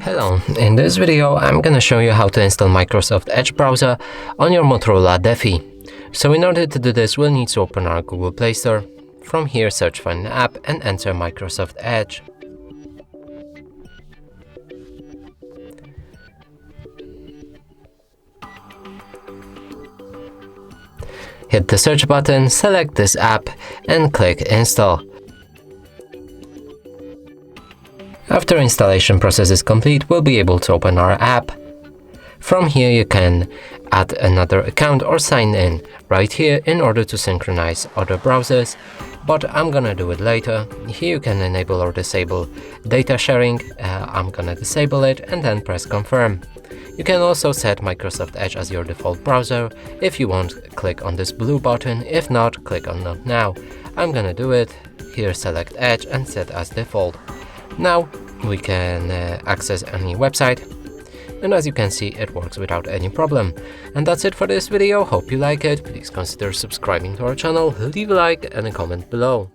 Hello, in this video I'm gonna show you how to install Microsoft Edge browser on your Motorola Defy. So in order to do this, we'll need to open our Google Play Store. From here, search for an app and enter Microsoft Edge. Hit the search button, select this app and click Install. After installation process is complete, we'll be able to open our app. From here you can add another account or sign in right here in order to synchronize other browsers, but I'm gonna do it later. Here you can enable or disable data sharing. I'm gonna disable it and then press confirm. You can also set Microsoft Edge as your default browser. If you want, click on this blue button. If not, click on Not Now. I'm gonna do it. Here select Edge and set as default. Now we can access any website, and as you can see, it works without any problem. And that's it for this video. Hope you like it. Please consider subscribing to our channel, leave a like and a comment below.